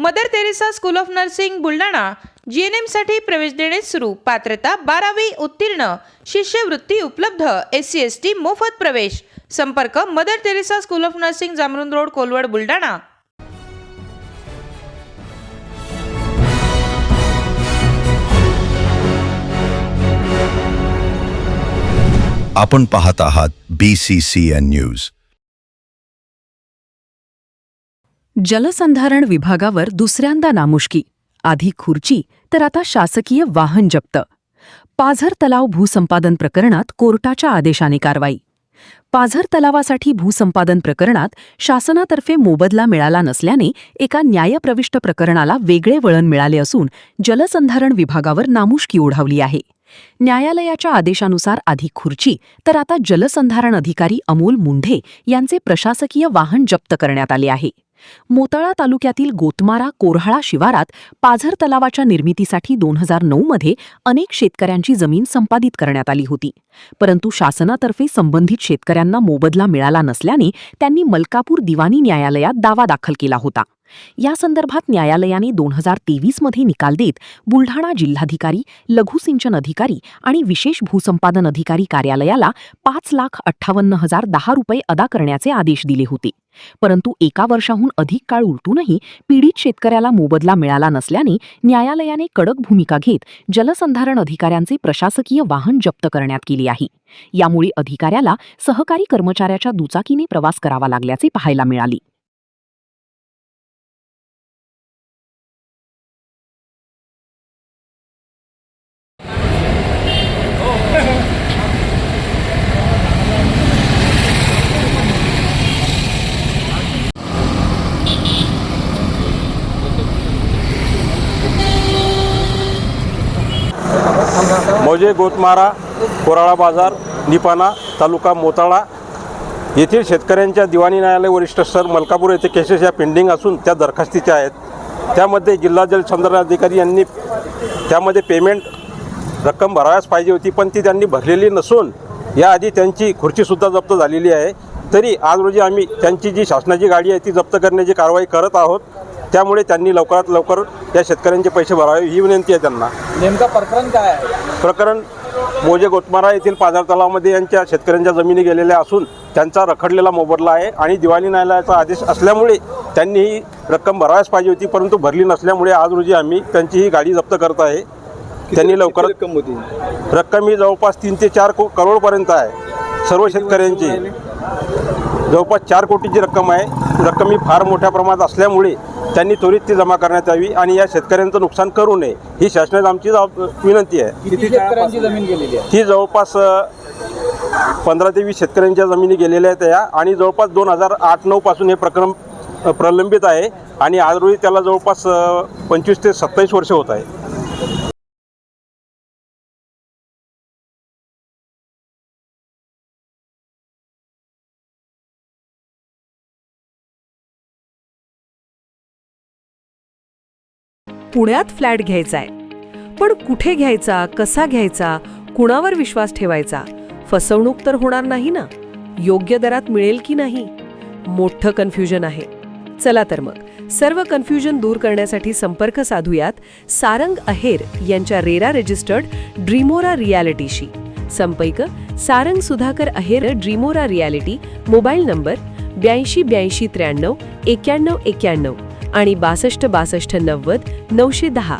Mother Teresa school of nursing Buldhana GNM साठी प्रवेश देणे सुरू। पात्रता 12वी उत्तीर्ण, शिष्यवृत्ती उपलब्ध, SC ST मोफत प्रवेश। संपर्क Mother Teresa school of Nursing, Jamrun Road, Kolwad, Buldhana. आपण पाहत आहात BCCN न्यूज। जलसंधारण विभागावर दुसऱ्यांदा नामुष्की। आधी खुर्ची तर आता शासकीय वाहन जप्त। पाझर तलाव भूसंपादन प्रकरणात कोर्टाच्या आदेशाने कारवाई। पाझर तलावासाठी भूसंपादन प्रकरणात शासनातर्फे मोबदला मिळाला नसल्याने एका न्यायप्रविष्ट प्रकरणाला वेगळे वळण मिळाले असून जलसंधारण विभागावर नामुष्की ओढावली आहे। न्यायालयाच्या आदेशानुसार आधी खुर्ची तर आता जलसंधारण अधिकारी अमोल मुंढे यांचे प्रशासकीय वाहन जप्त करण्यात आले आहे। मोताळा तालुक्यातील गोतमारा कोऱ्हाळा शिवारात पाझर तलावाच्या निर्मितीसाठी 2009 मध्ये अनेक शेतकऱ्यांची जमीन संपादित करण्यात आली होती, परंतु शासनातर्फे संबंधित शेतकऱ्यांना मोबदला मिळाला नसल्याने त्यांनी मलकापूर दिवाणी न्यायालयात दावा दाखल केला होता। या संदर्भात न्यायालयाने 2023 मध्ये निकाल देत बुलढाणा जिल्हाधिकारी, लघुसिंचन अधिकारी आणि विशेष भूसंपादन अधिकारी कार्यालयाला 5,58,010 रुपये अदा करण्याचे आदेश दिले होते, परंतु एका वर्षाहून अधिक काळ उलटूनही पीडित शेतकऱ्याला मोबदला मिळाला नसल्याने न्यायालयाने कडक भूमिका घेत जलसंधारण अधिकाऱ्यांचे प्रशासकीय वाहन जप्त करण्यात केले आहे। यामुळे अधिकाऱ्याला सहकारी कर्मचाऱ्याच्या दुचाकीने प्रवास करावा लागल्याचे पाहायला मिळाले। मौजे गोतमारा कोराळा बाजार निपाणा तालुका मोताळा येथील शेतकऱ्यांच्या दिवाणी न्यायालय वरिष्ठ स्तर मलकापूर येथे केसेस या पेंडिंग असून त्या दरखास्तीच्या आहेत। त्यामध्ये जिल्हा जलसंधारण अधिकारी यांनी त्यामध्ये पेमेंट रक्कम भराव्यास पाहिजे होती, पण ती त्यांनी भरलेली नसून याआधी त्यांची खुर्चीसुद्धा जप्त झालेली आहे। तरी आज रोजी आम्ही त्यांची जी शासनाची गाडी आहे ती जप्त करण्याची कारवाई करत आहोत। त्यामुळे त्यांनी लवकरात लवकर या शेतकऱ्यांचे पैसे भरावे ही विनंती आहे त्यांना। नेमका प्रकरण काय आहे? प्रकरण मौजे गोतमारा येथील पाझर तलावामध्ये यांच्या शेतकऱ्यांच्या जमिनी गेलेल्या असून त्यांचा रखडलेला मोबदला आहे आणि दिवाणी न्यायालयाचा आदेश असल्यामुळे त्यांनी ही रक्कम भराव्यास पाहिजे होती, परंतु भरली नसल्यामुळे आज रोजी आम्ही त्यांची ही गाडी जप्त करत आहे। त्यांनी लवकर रक्कम ही जवळपास 3 ते 4 करोडपर्यंत आहे। सर्व शेतकऱ्यांची जवळपास 4 कोटीची रक्कम आहे। रक्कम ही फार मोठ्या प्रमाणात असल्यामुळे त्यांनी त्वरित ती जमा करण्यात यावी आणि या शेतकऱ्यांचं नुकसान करू नये ही शासनाची आमची विनंती आहे। किती शेतकऱ्यांची जमीन गेलेली आहे? ही जवळपास 15 ते 20 शेतकऱ्यांच्या जमिनी गेलेल्या आहेत या आणि जवळपास 2008-09 पासून हे प्रकरण प्रलंबित आहे आणि आज रोजी त्याला जवळपास 25 ते 27 वर्ष होत आहे। पुण्यात फ्लॅट घ्यायचाय, पण कुठे घ्यायचा, कसा घ्यायचा, कुणावर विश्वास ठेवायचा? फसवणूक तर होणार नाही ना? योग्य दरात मिळेल की नाही? मोठं कन्फ्युजन आहे। चला तर मग सर्व कन्फ्युजन दूर करण्यासाठी संपर्क साधूयात सारंग अहेर यांच्या रेरा रजिस्टर्ड ड्रीमोरा रियालिटीशी। संपर्क सारंग सुधाकर अहेर, ड्रीमोरा रियालिटी, मोबाईल नंबर 82 83 93 91 91 आणि 62 62 90 910।